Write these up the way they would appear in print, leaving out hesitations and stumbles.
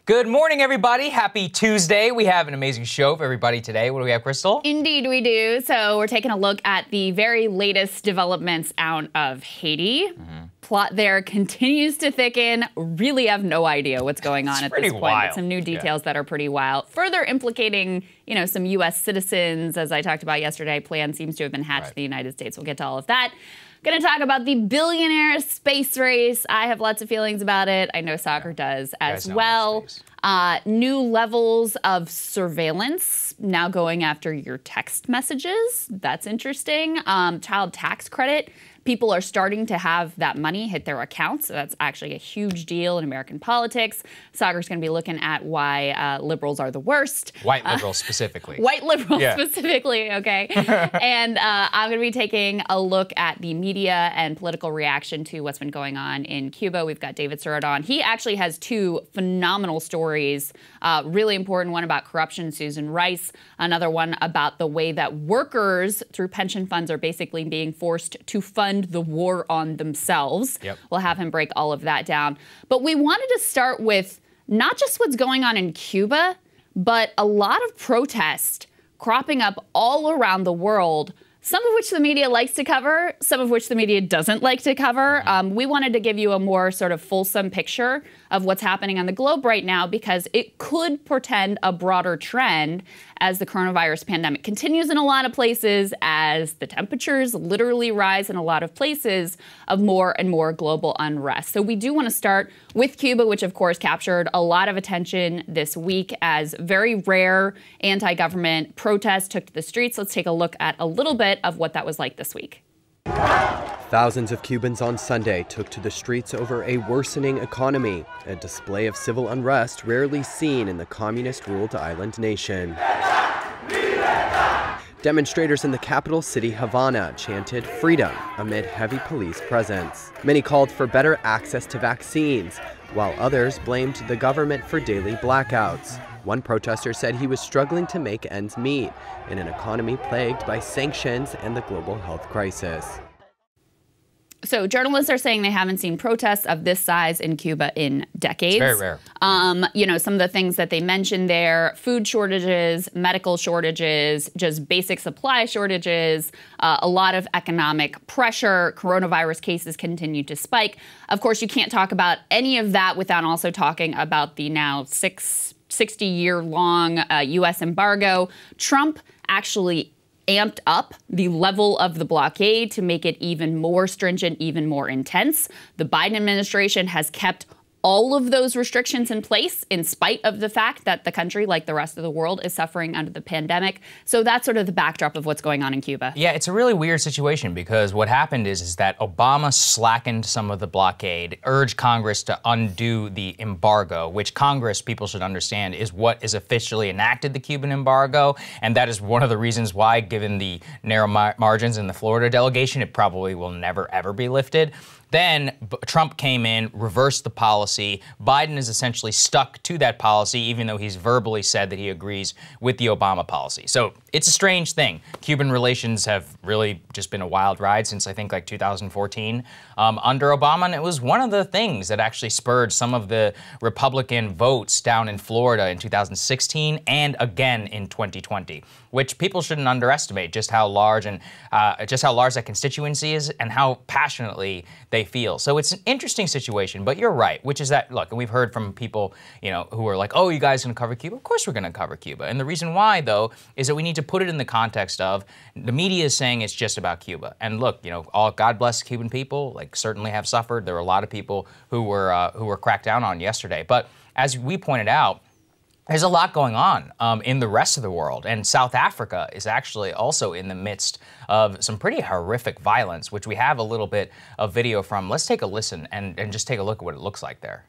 Good morning, everybody. Happy Tuesday. We have an amazing show for everybody today. What do we have, Krystal? Indeed, we do. So we're taking a look at the very latest developments out of Haiti. Plot there continues to thicken. Really have no idea what's going on at this point. Wild. But some new details that are pretty wild. Further implicating, some U.S. citizens, as I talked about yesterday. Plan seems to have been hatched in the United States. We'll get to all of that. Going to talk about the billionaire space race. I have lots of feelings about it. I know Saagar does as well. New levels of surveillance now going after your text messages. That's interesting. Child tax credit. People are starting to have that money hit their accounts. So that's actually a huge deal in American politics. Saagar's going to be looking at why liberals are the worst. White liberals specifically. White liberals specifically, okay. And I'm going to be taking a look at the media and political reaction to what's been going on in Cuba. We've got David Surratt on. He actually has two phenomenal stories. Really important one about corruption, Susan Rice. Another one about the way that workers through pension funds are basically being forced to fund the war on themselves. We'll have him break all of that down. But we wanted to start with not just what's going on in Cuba, but a lot of protest cropping up all around the world, some of which the media likes to cover, some of which the media doesn't like to cover. We wanted to give you a more sort of fulsome picture of what's happening on the globe right now because it could portend a broader trend as the coronavirus pandemic continues in a lot of places, as the temperatures literally rise in a lot of places of more and more global unrest. So we do want to start with Cuba, which of course captured a lot of attention this week as very rare anti-government protests took to the streets. Let's take a look at a little bit of what that was like this week. Thousands of Cubans on Sunday took to the streets over a worsening economy, a display of civil unrest rarely seen in the communist-ruled island nation. Demonstrators in the capital city Havana chanted freedom amid heavy police presence. Many called for better access to vaccines, while others blamed the government for daily blackouts. One protester said he was struggling to make ends meet in an economy plagued by sanctions and the global health crisis. So journalists are saying they haven't seen protests of this size in Cuba in decades. It's very rare. Some of the things that they mentioned there, food shortages, medical shortages, just basic supply shortages, a lot of economic pressure, coronavirus cases continue to spike. Of course, you can't talk about any of that without also talking about the now 60-year-long U.S. embargo. Trump actually amped up the level of the blockade to make it even more stringent, even more intense. The Biden administration has kept all of those restrictions in place in spite of the fact that the country, like the rest of the world, is suffering under the pandemic. So that's sort of the backdrop of what's going on in Cuba. Yeah, it's a really weird situation because what happened is that Obama slackened some of the blockade, urged Congress to undo the embargo, which Congress, people should understand, is what is officially enacted the Cuban embargo. And that is one of the reasons why, given the narrow margins in the Florida delegation, it probably will never, ever be lifted. Then Trump came in, reversed the policy. Biden is essentially stuck to that policy, even though he's verbally said that he agrees with the Obama policy. So it's a strange thing. Cuban relations have really just been a wild ride since, I think, like 2014 under Obama. And it was one of the things that actually spurred some of the Republican votes down in Florida in 2016 and again in 2020, which people shouldn't underestimate just how large that constituency is and how passionately they feel. So it's an interesting situation, but you're right, which is that, look, and we've heard from people, who are like, oh, you guys going to cover Cuba? Of course we're going to cover Cuba. And the reason why, though, is that we need to put it in the context of the media is saying it's just about Cuba. And look, God bless Cuban people, certainly have suffered. There were a lot of people who were cracked down on yesterday. But as we pointed out, there's a lot going on in the rest of the world, and South Africa is actually also in the midst of some pretty horrific violence, which we have a little bit of video from. Let's take a listen and just take a look at what it looks like there.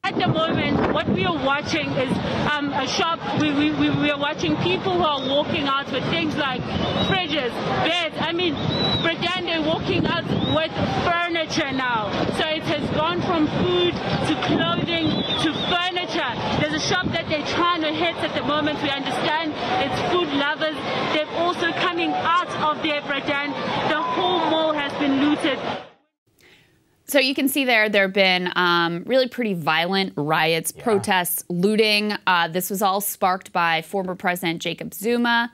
At the moment, what we are watching is a shop. We are watching people who are walking out with things like fridges, beds. I mean, pretend they're walking out with furniture now. So it has gone from food to clothing to furniture. There's a shop that they're trying to hit at the moment. We understand it's food lovers. They're also coming out of their pretend. The whole mall has been looted. So you can see there have been really pretty violent riots, protests, looting. This was all sparked by former President Jacob Zuma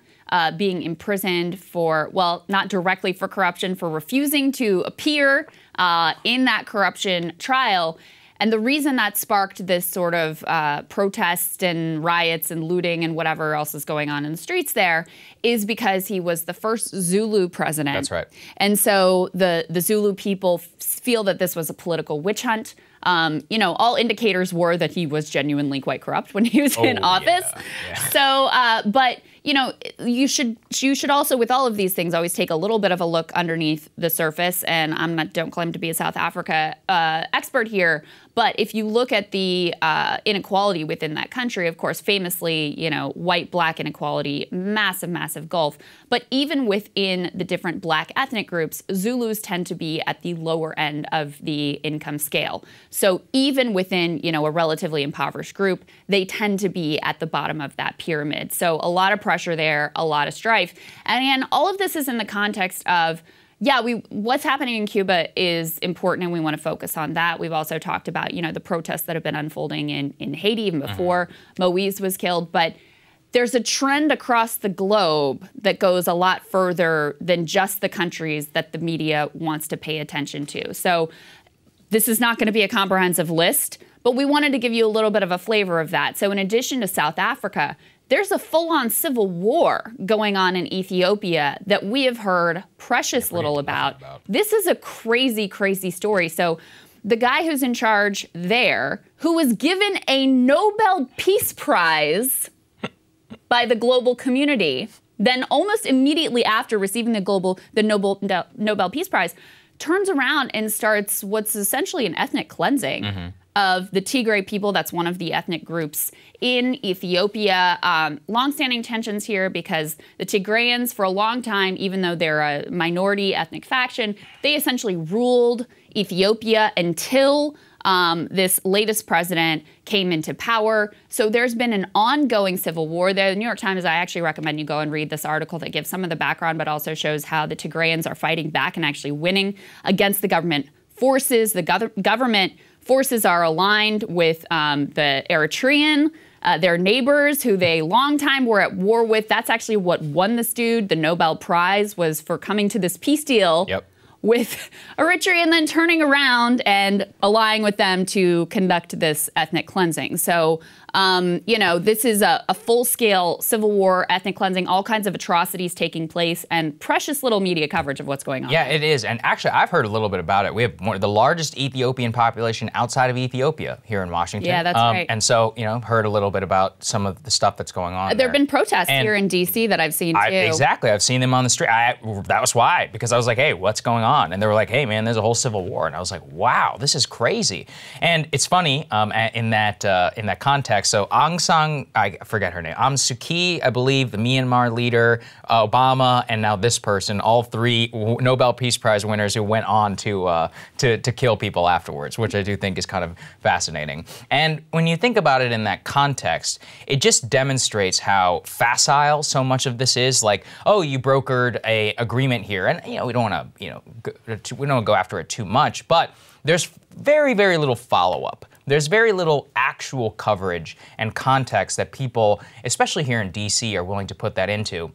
being imprisoned for, well, not directly for corruption, for refusing to appear in that corruption trial. And the reason that sparked this sort of protest and riots and looting and whatever else is going on in the streets there is because he was the first Zulu president. That's right. And so the Zulu people feel that this was a political witch hunt. You know, all indicators were that he was genuinely quite corrupt when he was in office. Yeah. So, but you know, you should also, with all of these things, always take a little bit of a look underneath the surface. And don't claim to be a South Africa expert here, but if you look at the inequality within that country, of course, famously, you know, white-black inequality, massive, massive gulf. But even within the different black ethnic groups, Zulus tend to be at the lower end of the income scale. So even within, you know, a relatively impoverished group, they tend to be at the bottom of that pyramid. So a lot of pressure there, a lot of strife. And again, all of this is in the context of, yeah, what's happening in Cuba is important, and we want to focus on that. We've also talked about, you know, the protests that have been unfolding in Haiti even before Moise was killed. But there's a trend across the globe that goes a lot further than just the countries that the media wants to pay attention to. So this is not going to be a comprehensive list, but we wanted to give you a little bit of a flavor of that. So in addition to South Africa, there's a full-on civil war going on in Ethiopia that we have heard precious little about. This is a crazy, crazy story. So the guy who's in charge there, who was given a Nobel Peace Prize by the global community, then almost immediately after receiving the Nobel Peace Prize, turns around and starts what's essentially an ethnic cleansing of the Tigray people. That's one of the ethnic groups in Ethiopia. Longstanding tensions here because the Tigrayans, for a long time, even though they're a minority ethnic faction, they essentially ruled Ethiopia until this latest president came into power. So there's been an ongoing civil war there. The New York Times, I actually recommend you go and read this article that gives some of the background, but also shows how the Tigrayans are fighting back and actually winning against the government forces. The government forces are aligned with the Eritrean, their neighbors, who they long time were at war with. That's actually what won this dude the Nobel Prize, was for coming to this peace deal with Eritrea and then turning around and allying with them to conduct this ethnic cleansing. So, you know, this is a full-scale civil war, ethnic cleansing, all kinds of atrocities taking place, and precious little media coverage of what's going on. Yeah, it is. And actually, I've heard a little bit about it. We have the largest Ethiopian population outside of Ethiopia here in Washington. Yeah, that's right. And so, you know, heard a little bit about some of the stuff that's going on There have been protests here in D.C. that I've seen, too. Exactly. I've seen them on the street. That was why, because I was like, hey, what's going on? And they were like, hey, man, there's a whole civil war. And I was like, wow, this is crazy. And it's funny in that context. So Aung San, I forget her name, Aung Suu Kyi, I believe, the Myanmar leader, Obama, and now this person, all three Nobel Peace Prize winners who went on to kill people afterwards, which I do think is kind of fascinating. And when you think about it in that context, it just demonstrates how facile so much of this is. Like, oh, you brokered a agreement here, and you know we don't want to we don't go after it too much, but there's very, very little follow-up. There's very little actual coverage and context that people, especially here in D.C., are willing to put that into.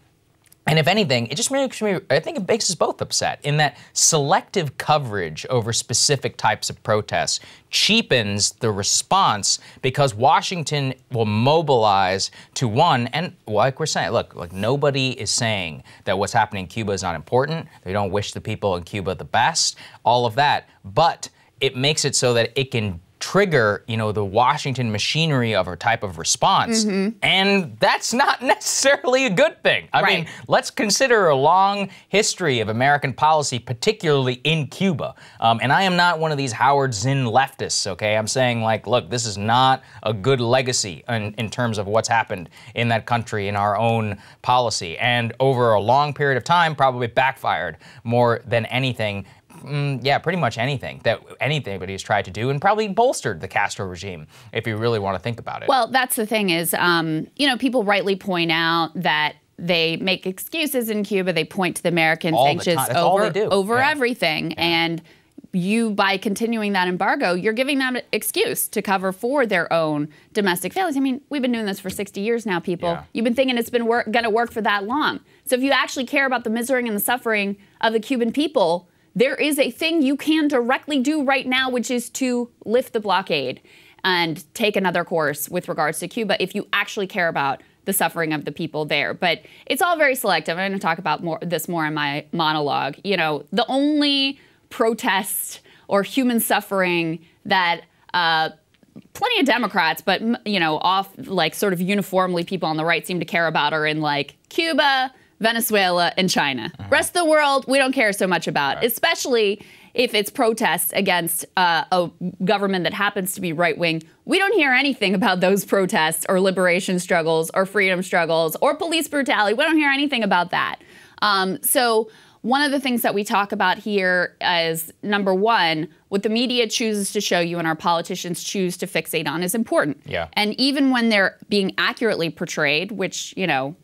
And if anything, it just makes me, I think it makes us both upset in that selective coverage over specific types of protests cheapens the response, because Washington will mobilize to one, and like we're saying, look, nobody is saying that what's happening in Cuba is not important. They don't wish the people in Cuba the best, all of that, but it makes it so that it can trigger, you know, the Washington machinery of a type of response, and that's not necessarily a good thing. I mean, let's consider a long history of American policy, particularly in Cuba. And I am not one of these Howard Zinn leftists, okay? I'm saying, like, look, this is not a good legacy in terms of what's happened in that country in our own policy. And over a long period of time, probably backfired more than anything. Yeah, pretty much anything that anybody has tried to do, and probably bolstered the Castro regime, if you really want to think about it. Well, that's the thing is, you know, people rightly point out that they make excuses in Cuba. They point to the American sanctions over everything. And you, by continuing that embargo, you're giving them an excuse to cover for their own domestic failures. I mean, we've been doing this for 60 years now, people. Yeah. You've been thinking it's been going to work for that long. So if you actually care about the misery and the suffering of the Cuban people, there is a thing you can directly do right now, which is to lift the blockade and take another course with regards to Cuba if you actually care about the suffering of the people there. But it's all very selective. I'm going to talk about this more in my monologue. You know, the only protest or human suffering that plenty of Democrats, but, you know, sort of uniformly people on the right seem to care about are in like Cuba, Venezuela, and China. Rest of the world, we don't care so much about, especially if it's protests against a government that happens to be right-wing. We don't hear anything about those protests or liberation struggles or freedom struggles or police brutality. We don't hear anything about that. So one of the things that we talk about here is, number one, what the media chooses to show you and our politicians choose to fixate on is important. Yeah. And even when they're being accurately portrayed, which, you know,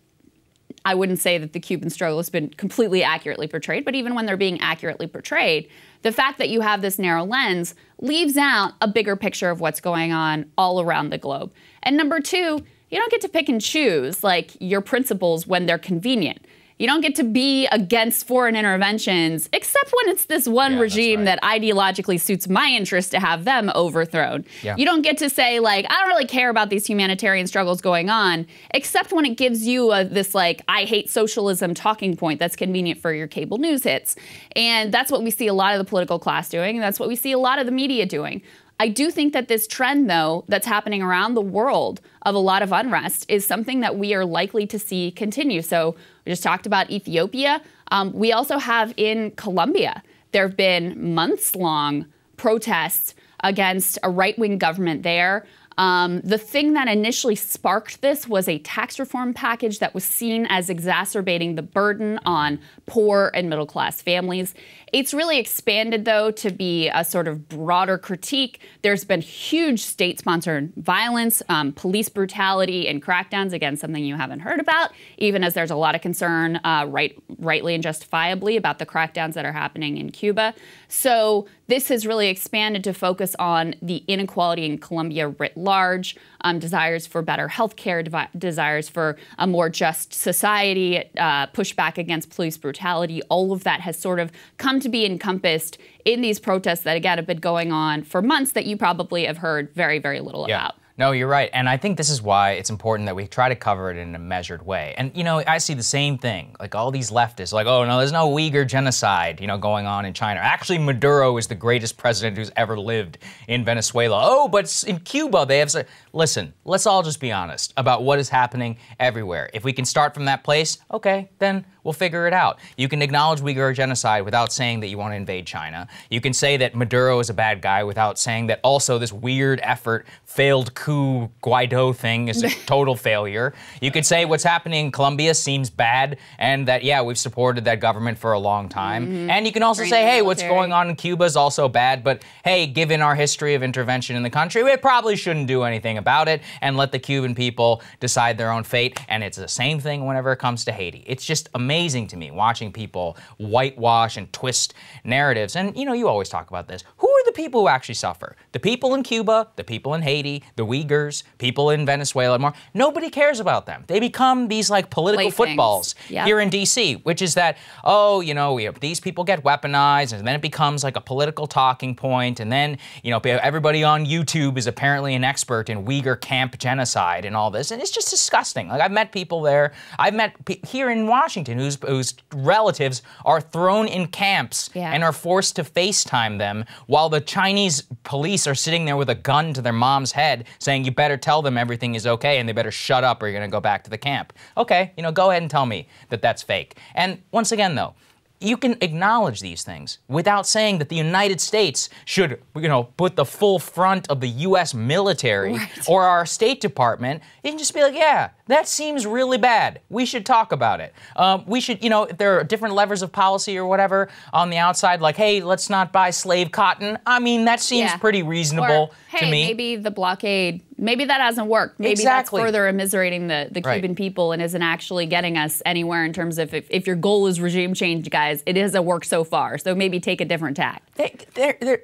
I wouldn't say that the Cuban struggle has been completely accurately portrayed, but even when they're being accurately portrayed, the fact that you have this narrow lens leaves out a bigger picture of what's going on all around the globe. And number two, you don't get to pick and choose like your principles when they're convenient. You don't get to be against foreign interventions, except when it's this one regime that ideologically suits my interest to have them overthrown. Yeah. You don't get to say, like, I don't really care about these humanitarian struggles going on, except when it gives you this, like, I hate socialism talking point that's convenient for your cable news hits. And that's what we see a lot of the political class doing, and that's what we see a lot of the media doing. I do think that this trend, though, that's happening around the world of a lot of unrest is something that we are likely to see continue. So we just talked about Ethiopia. We also have in Colombia, there have been months-long protests against a right-wing government there. The thing that initially sparked this was a tax reform package that was seen as exacerbating the burden on poor and middle-class families. It's really expanded, though, to be a sort of broader critique. There's been huge state-sponsored violence, police brutality, and crackdowns, again, something you haven't heard about, even as there's a lot of concern, rightly and justifiably, about the crackdowns that are happening in Cuba. So this has really expanded to focus on the inequality in Colombia writ large, desires for better health care, desires for a more just society, pushback against police brutality. All of that has sort of come to be encompassed in these protests that, again, have been going on for months that you probably have heard very, very little about. No, you're right. And I think this is why it's important that we try to cover it in a measured way. And, you know, I see the same thing. Like, all these leftists, like, oh, no, there's no Uyghur genocide, you know, going on in China. Actually, Maduro is the greatest president who's ever lived in Venezuela. Oh, but in Cuba, they have... Listen, let's all just be honest about what is happening everywhere. If we can start from that place, okay, then we'll figure it out. You can acknowledge Uyghur genocide without saying that you want to invade China. You can say that Maduro is a bad guy without saying that also this weird effort, failed coup Guaido thing is a total failure. You could say what's happening in Colombia seems bad and that, yeah, we've supported that government for a long time. And you can also say, hey, what's going on in Cuba is also bad, but hey, given our history of intervention in the country, we probably shouldn't do anything about it and let the Cuban people decide their own fate. And it's the same thing whenever it comes to Haiti. It's just amazing to me watching people whitewash and twist narratives. And, you know, you always talk about this. Who are the people who actually suffer? The people in Cuba, the people in Haiti, the Uyghurs, people in Venezuela, more. Nobody cares about them. They become these, like, political footballs here in D.C., which is that, oh, you know, these people get weaponized, and then it becomes like a political talking point, and then, you know, everybody on YouTube is apparently an expert in Uyghur camp genocide and all this, and it's just disgusting. Like, I've met people there. I've met here in Washington whose relatives are thrown in camps and are forced to FaceTime them while the Chinese police are sitting there with a gun to their mom's head saying, you better tell them everything is okay and they better shut up or you're going to go back to the camp. Okay, you know, go ahead and tell me that that's fake. And once again, though, you can acknowledge these things without saying that the United States should, you know, put the full front of the U.S. military or our State Department. You can just be like, yeah, That seems really bad. We should talk about it. We should, if there are different levers of policy or whatever on the outside, like, hey, let's not buy slave cotton. I mean, that seems pretty reasonable to me. Maybe the blockade, maybe that hasn't worked. Maybe that's further immiserating the Cuban people and isn't actually getting us anywhere in terms of if your goal is regime change, guys, it hasn't worked so far. So maybe take a different tack.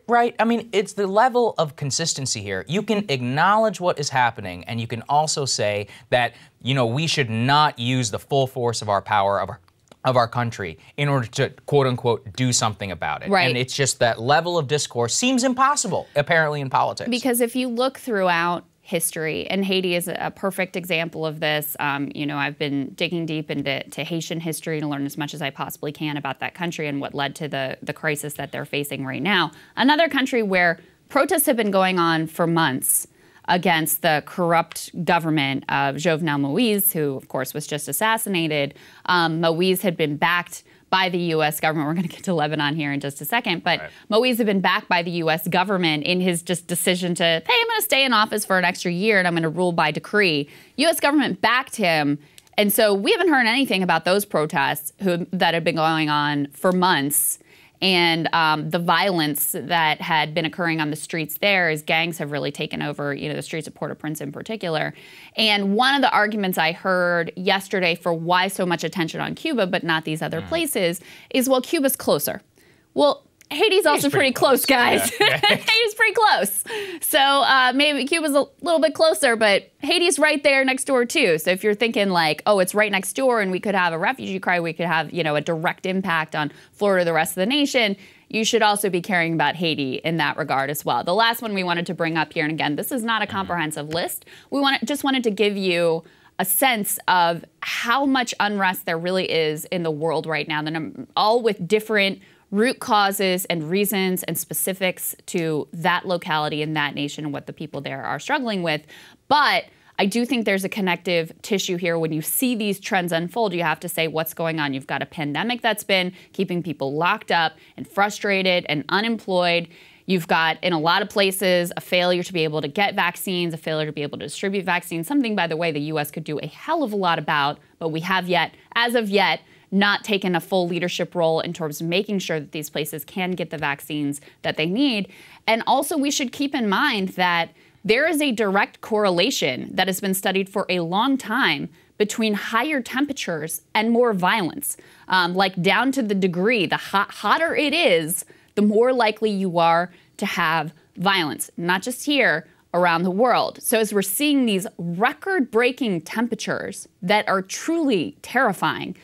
Right. I mean, it's the level of consistency here. You can acknowledge what is happening, and you can also say that, we should not use the full force of our power, of our country in order to, quote unquote, do something about it. Right. And it's just that level of discourse seems impossible, apparently, in politics. Because if you look throughout history, and Haiti is a perfect example of this. I've been digging deep into Haitian history to learn as much as I possibly can about that country and what led to the crisis that they're facing right now. Another country where protests have been going on for months against the corrupt government of Jovenel Moïse, who, of course, was just assassinated. Moïse had been backed by the U.S. government. We're going to get to Lebanon here in just a second. But Moïse had been backed by the U.S. government in his just decision to, hey, I'm going to stay in office for an extra year and I'm going to rule by decree. U.S. government backed him. And so we haven't heard anything about those protests that have been going on for months. And the violence that had been occurring on the streets there as gangs have really taken over, the streets of Port-au-Prince in particular. And one of the arguments I heard yesterday for why so much attention on Cuba, but not these other places, is, well, Cuba's closer. Well, Haiti's also pretty close, guys. Yeah. Haiti's pretty close. So maybe Cuba's a little bit closer, but Haiti's right there next door, too. So if you're thinking like, oh, it's right next door and we could have a refugee cry, we could have, a direct impact on Florida, the rest of the nation, you should also be caring about Haiti in that regard as well. The last one we wanted to bring up here, and again, this is not a comprehensive list. We just wanted to give you a sense of how much unrest there really is in the world right now, all with different root causes and reasons and specifics to that locality and that nation and what the people there are struggling with. But I do think there's a connective tissue here. When you see these trends unfold, you have to say what's going on. You've got a pandemic that's been keeping people locked up and frustrated and unemployed. You've got, in a lot of places, a failure to be able to get vaccines, a failure to be able to distribute vaccines, something, by the way, the U.S. could do a hell of a lot about, but we have as of yet, not taken a full leadership role in terms of making sure that these places can get the vaccines that they need. And also, we should keep in mind that there is a direct correlation that has been studied for a long time between higher temperatures and more violence, like down to the degree, the hotter it is, the more likely you are to have violence, not just here, around the world. So as we're seeing these record-breaking temperatures that are truly terrifying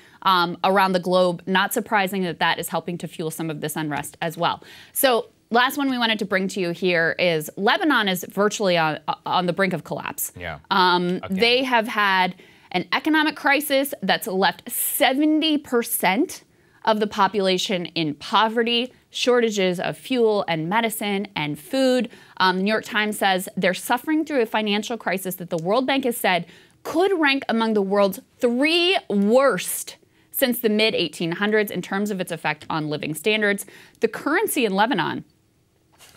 around the globe, not surprising that is helping to fuel some of this unrest as well. So last one we wanted to bring to you here is Lebanon is virtually on the brink of collapse. Yeah. They have had an economic crisis that's left 70% of the population in poverty, shortages of fuel and medicine and food. The New York Times says they're suffering through a financial crisis that the World Bank has said could rank among the world's 3 worst since the mid-1800s in terms of its effect on living standards. The currency in Lebanon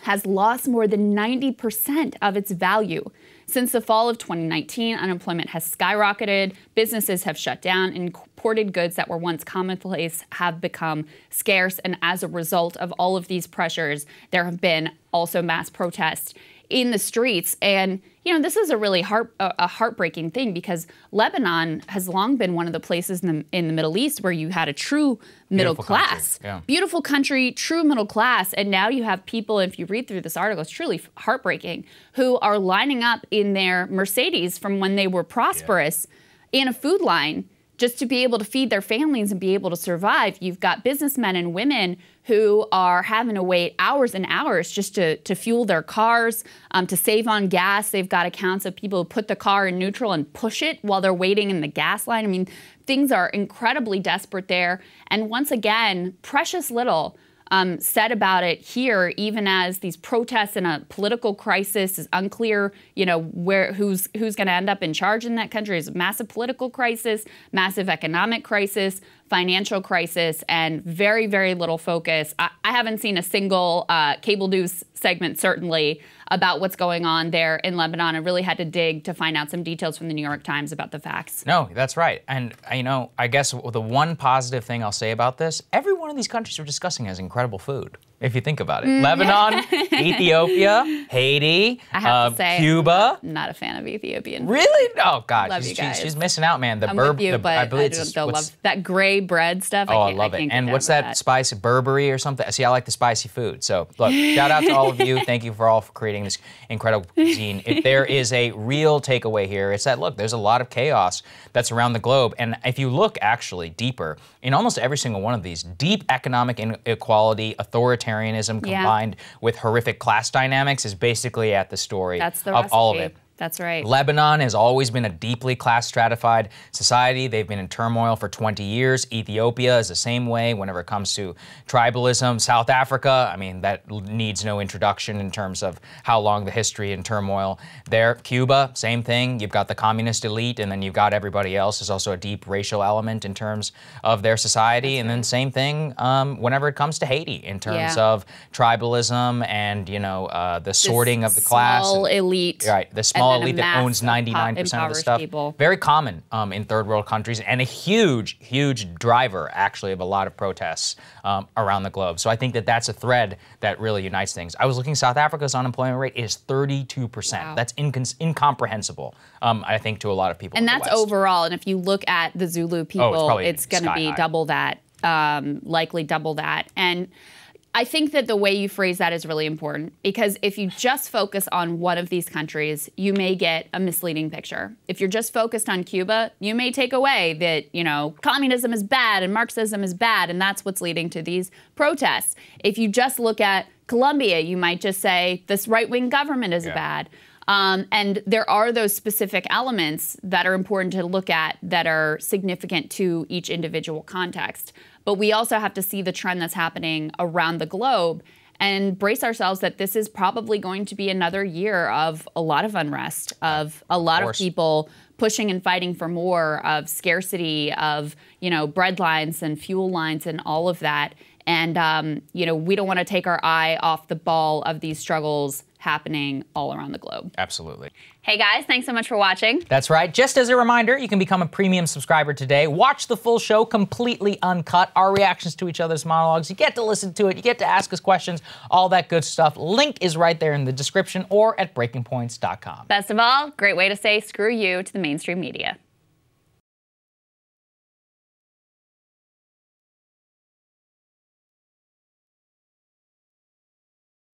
has lost more than 90% of its value. Since the fall of 2019, unemployment has skyrocketed, businesses have shut down, and imported goods that were once commonplace have become scarce. And as a result of all of these pressures, there have been also mass protests in the streets. And, this is a really heartbreaking thing because Lebanon has long been one of the places in the Middle East where you had a true middle class. Yeah. Beautiful country, true middle class. And now you have people, if you read through this article, it's truly heartbreaking, who are lining up in their Mercedes from when they were prosperous in a food line just to be able to feed their families and be able to survive. You've got businessmen and women who are having to wait hours and hours just to fuel their cars, to save on gas. They've got accounts of people who put the car in neutral and push it while they're waiting in the gas line. I mean, things are incredibly desperate there. And once again, precious little said about it here, even as these protests and a political crisis is unclear, who's going to end up in charge in that country. Is a massive political crisis, massive economic crisis, financial crisis and very, very little focus. I haven't seen a single cable news segment, certainly, about what's going on there in Lebanon. I really had to dig to find out some details from the New York Times about the facts. No, that's right. And, you know, I guess the one positive thing I'll say about this, every one of these countries we're discussing has incredible food, if you think about it. Lebanon, Ethiopia, Haiti, I have to say, Cuba. I'm not a fan of Ethiopian. Really? Oh, God. Love you guys. She's missing out, man. I'm with you, but I don't love that gray bread stuff. Oh, I love it. And what's that spice, Burberry or something? See, I like the spicy food. So, look, shout out to all of you. Thank you for creating this incredible cuisine. If there is a real takeaway here, it's that, look, there's a lot of chaos that's around the globe. And if you look actually deeper, in almost every single one of these, deep economic inequality, authoritarianism combined with horrific class dynamics is basically at the story of all of it. That's right. Lebanon has always been a deeply class-stratified society. They've been in turmoil for 20 years. Ethiopia is the same way whenever it comes to tribalism. South Africa, I mean, that needs no introduction in terms of how long the history and turmoil there. Cuba, same thing. You've got the communist elite, and then you've got everybody else. There's also a deep racial element in terms of their society. And then same thing whenever it comes to Haiti in terms of tribalism and, you know, the sorting of the class. Small elite. Right, the small elite that owns 99% of the stuff. People. Very common in third world countries, and a huge, huge driver, actually, of a lot of protests around the globe. So I think that that's a thread that really unites things. I was looking, South Africa's unemployment rate is 32%. Wow. That's incomprehensible, I think, to a lot of people. And that's overall. And if you look at the Zulu people, it's going to be double that, likely double that. And I think that the way you phrase that is really important, because if you just focus on one of these countries, you may get a misleading picture. If you're just focused on Cuba, you may take away that, you know, communism is bad and Marxism is bad, and that's what's leading to these protests. If you just look at Colombia, you might just say this right-wing government is bad. And there are those specific elements that are important to look at that are significant to each individual context. But we also have to see the trend that's happening around the globe and brace ourselves that this is probably going to be another year of a lot of unrest, of a lot of people pushing and fighting for more, of scarcity, of, you know, bread lines and fuel lines and all of that. And, you know, we don't want to take our eye off the ball of these struggles happening all around the globe. Absolutely. Hey guys, thanks so much for watching. That's right. Just as a reminder, you can become a premium subscriber today. Watch the full show completely uncut, our reactions to each other's monologues. You get to listen to it, you get to ask us questions, all that good stuff. Link is right there in the description or at breakingpoints.com. Best of all, great way to say screw you to the mainstream media.